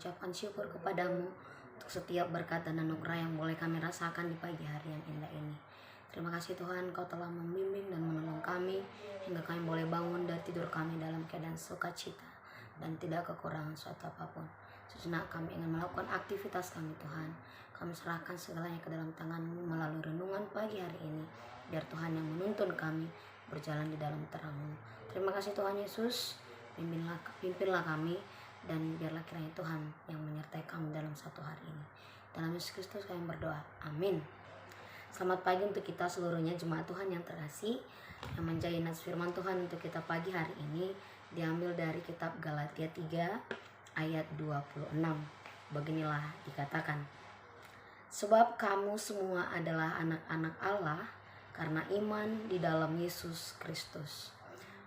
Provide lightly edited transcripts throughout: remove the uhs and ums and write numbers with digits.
mengucapkan syukur kepadamu untuk setiap berkat dan anugerah yang boleh kami rasakan di pagi hari yang indah ini. Terima kasih Tuhan, Kau telah membimbing dan menolong kami hingga kami boleh bangun dari tidur kami dalam keadaan sukacita dan tidak kekurangan suatu apapun. Sejenak kami ingin melakukan aktivitas kami Tuhan. Kami serahkan segalanya ke dalam tangan-Mu melalui renungan pagi hari ini. Biar Tuhan yang menuntun kami berjalan di dalam terang-Mu. Terima kasih Tuhan Yesus, pimpinlah kami dan biarlah kiranya Tuhan yang menyertai kami dalam satu hari ini. Dalam Yesus Kristus kami berdoa. Amin. Selamat pagi untuk kita seluruhnya jemaat Tuhan yang terkasih. Yang menjadi nas firman Tuhan untuk kita pagi hari ini diambil dari kitab Galatia 3 ayat 26. Beginilah dikatakan, sebab kamu semua adalah anak-anak Allah karena iman di dalam Yesus Kristus.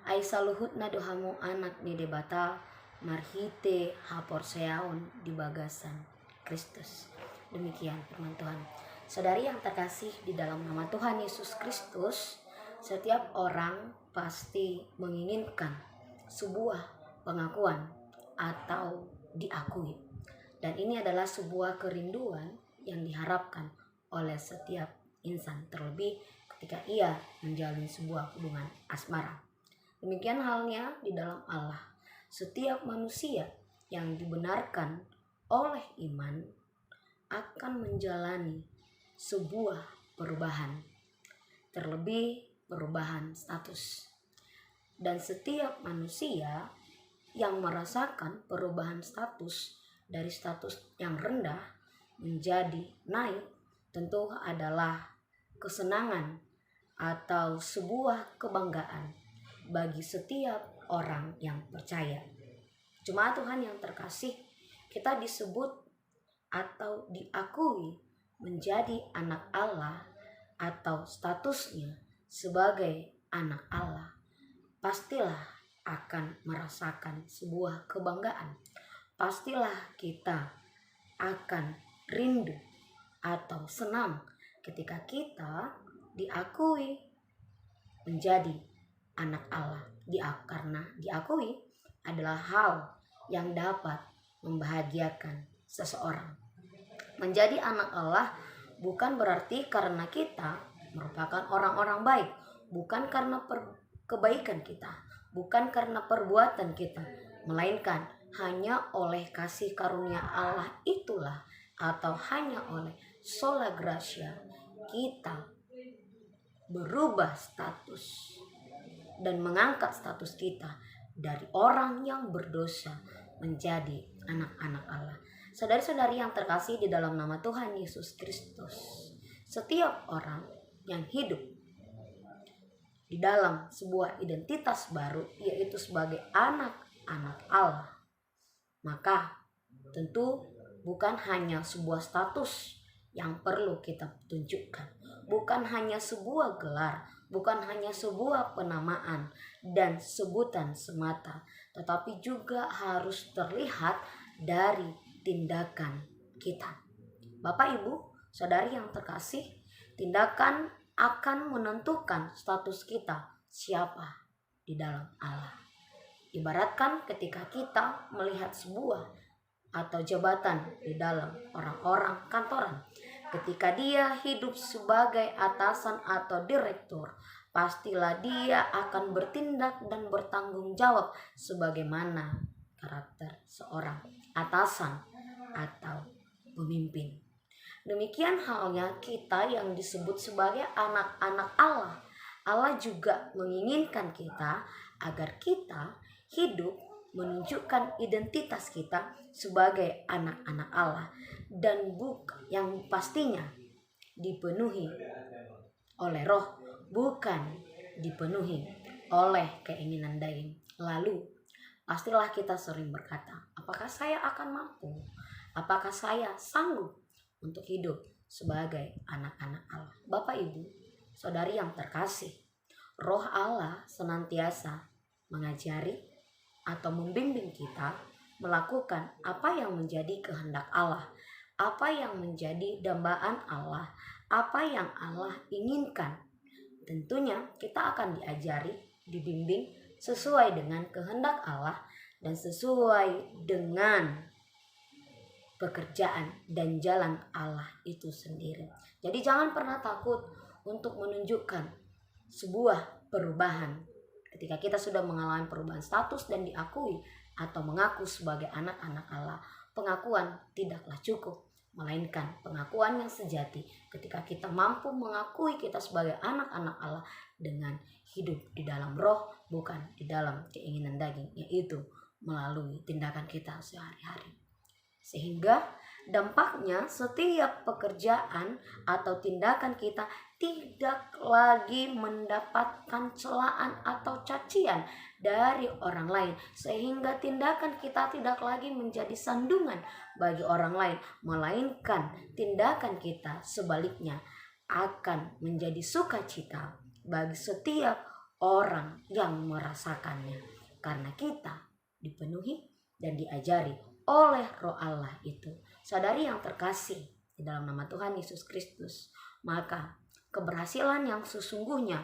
Aisa luhut na dohamu anak ni debata marhite haporseaon di bagasan Kristus. Demikian firman Tuhan. Saudari yang terkasih di dalam nama Tuhan Yesus Kristus, setiap orang pasti menginginkan sebuah pengakuan atau diakui. Dan ini adalah sebuah kerinduan yang diharapkan oleh setiap insan, terlebih ketika ia menjalin sebuah hubungan asmara. Demikian halnya di dalam Allah. Setiap manusia yang dibenarkan oleh iman akan menjalani sebuah perubahan, terlebih perubahan status. Dan setiap manusia yang merasakan perubahan status dari status yang rendah menjadi naik tentu adalah kesenangan atau sebuah kebanggaan bagi setiap orang yang percaya. Jemaat Tuhan yang terkasih, kita disebut atau diakui menjadi anak Allah atau statusnya sebagai anak Allah. Pastilah akan merasakan sebuah kebanggaan. Pastilah kita akan rindu atau senang ketika kita diakui menjadi anak Allah. Karena diakui adalah hal yang dapat membahagiakan seseorang. Menjadi anak Allah bukan berarti karena kita merupakan orang-orang baik, bukan karena kebaikan kita, bukan karena perbuatan kita, melainkan hanya oleh kasih karunia Allah itulah atau hanya oleh sola gratia kita berubah status dan mengangkat status kita dari orang yang berdosa menjadi anak-anak Allah. Saudari-saudari yang terkasih di dalam nama Tuhan Yesus Kristus, setiap orang yang hidup di dalam sebuah identitas baru, yaitu sebagai anak-anak Allah, maka tentu bukan hanya sebuah status yang perlu kita tunjukkan, bukan hanya sebuah gelar, bukan hanya sebuah penamaan dan sebutan semata, tetapi juga harus terlihat dari tindakan kita. Bapak, Ibu, saudari yang terkasih, tindakan akan menentukan status kita siapa di dalam Allah. Ibaratkan ketika kita melihat sebuah atau jabatan di dalam orang-orang kantoran, ketika dia hidup sebagai atasan atau direktur, pastilah dia akan bertindak dan bertanggung jawab sebagaimana karakter seorang atasan atau pemimpin. Demikian halnya kita yang disebut sebagai anak-anak Allah. Allah juga menginginkan kita agar kita hidup menunjukkan identitas kita sebagai anak-anak Allah dan yang pastinya dipenuhi oleh Roh, bukan dipenuhi oleh keinginan daging. Lalu pastilah kita sering berkata, apakah saya akan mampu? Apakah saya sanggup untuk hidup sebagai anak-anak Allah? Bapak, Ibu, saudari yang terkasih, Roh Allah senantiasa mengajari atau membimbing kita melakukan apa yang menjadi kehendak Allah, apa yang menjadi dambaan Allah, apa yang Allah inginkan. Tentunya kita akan diajari, dibimbing sesuai dengan kehendak Allah dan sesuai dengan pekerjaan dan jalan Allah itu sendiri. Jadi jangan pernah takut untuk menunjukkan sebuah perubahan. Ketika kita sudah mengalami perubahan status dan diakui atau mengaku sebagai anak-anak Allah, pengakuan tidaklah cukup, melainkan pengakuan yang sejati ketika kita mampu mengakui kita sebagai anak-anak Allah dengan hidup di dalam roh, bukan di dalam keinginan daging, yaitu melalui tindakan kita sehari-hari. Sehingga dampaknya setiap pekerjaan atau tindakan kita tidak lagi mendapatkan celaan atau cacian dari orang lain, sehingga tindakan kita tidak lagi menjadi sandungan bagi orang lain, melainkan tindakan kita sebaliknya akan menjadi sukacita bagi setiap orang yang merasakannya, karena kita dipenuhi dan diajari oleh Roh Allah itu. Sadari yang terkasih di dalam nama Tuhan Yesus Kristus, maka keberhasilan yang sesungguhnya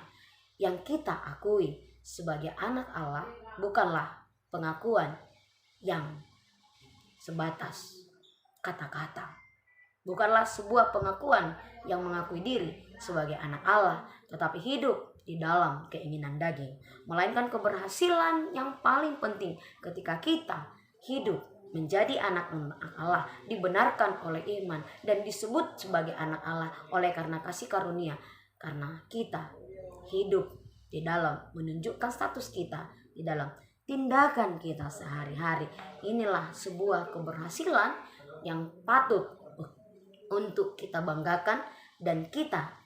yang kita akui sebagai anak Allah bukanlah pengakuan yang sebatas kata-kata, bukanlah sebuah pengakuan yang mengakui diri sebagai anak Allah, tetapi hidup di dalam keinginan daging, melainkan keberhasilan yang paling penting ketika kita hidup menjadi anak-anak Allah, dibenarkan oleh iman dan disebut sebagai anak Allah oleh karena kasih karunia, karena kita hidup di dalam menunjukkan status kita di dalam tindakan kita sehari-hari. Inilah sebuah keberhasilan yang patut untuk kita banggakan dan kita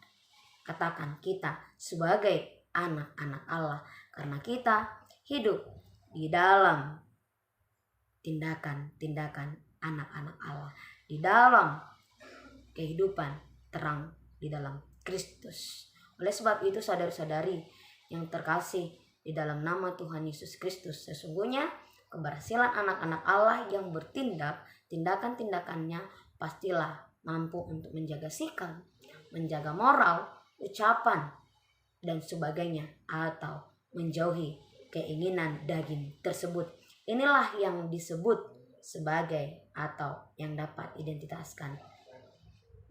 katakan kita sebagai anak-anak Allah, karena kita hidup di dalam tindakan-tindakan anak-anak Allah, di dalam kehidupan terang di dalam Kristus. Oleh sebab itu saudara-saudari yang terkasih di dalam nama Tuhan Yesus Kristus, sesungguhnya keberhasilan anak-anak Allah yang bertindak, tindakan-tindakannya pastilah mampu untuk menjaga sikap, menjaga moral, ucapan, dan sebagainya, atau menjauhi keinginan daging tersebut. Inilah yang disebut sebagai atau yang dapat identitaskan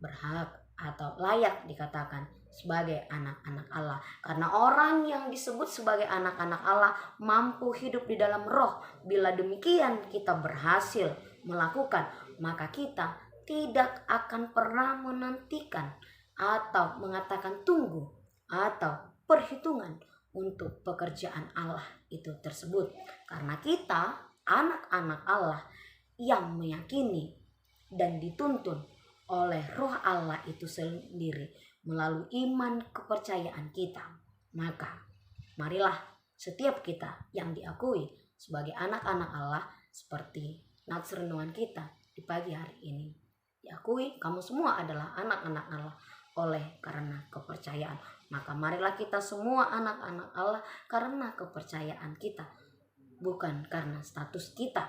berhak atau layak dikatakan sebagai anak-anak Allah. Karena orang yang disebut sebagai anak-anak Allah mampu hidup di dalam roh. Bila demikian kita berhasil melakukan, maka kita tidak akan pernah menantikan atau mengatakan tunggu atau perhitungan untuk pekerjaan Allah itu tersebut, karena kita anak-anak Allah yang meyakini dan dituntun oleh Roh Allah itu sendiri melalui iman kepercayaan kita. Maka marilah setiap kita yang diakui sebagai anak-anak Allah, seperti nats renungan kita di pagi hari ini, diakui kamu semua adalah anak-anak Allah oleh karena kepercayaan. Maka marilah kita semua anak-anak Allah karena kepercayaan kita, bukan karena status kita,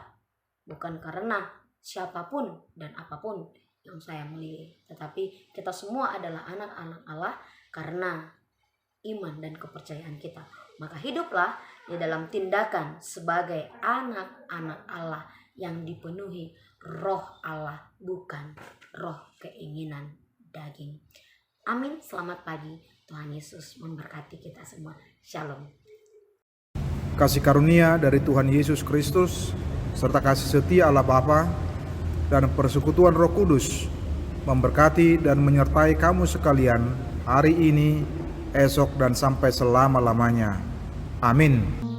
bukan karena siapapun dan apapun yang saya milih, tetapi kita semua adalah anak-anak Allah karena iman dan kepercayaan kita. Maka hiduplah di dalam tindakan sebagai anak-anak Allah yang dipenuhi Roh Allah, bukan roh keinginan daging. Amin. Selamat pagi. Tuhan Yesus memberkati kita semua. Shalom. Kasih karunia dari Tuhan Yesus Kristus serta kasih setia Allah Bapa dan persekutuan Roh Kudus memberkati dan menyertai kamu sekalian hari ini, esok, dan sampai selama-lamanya. Amin.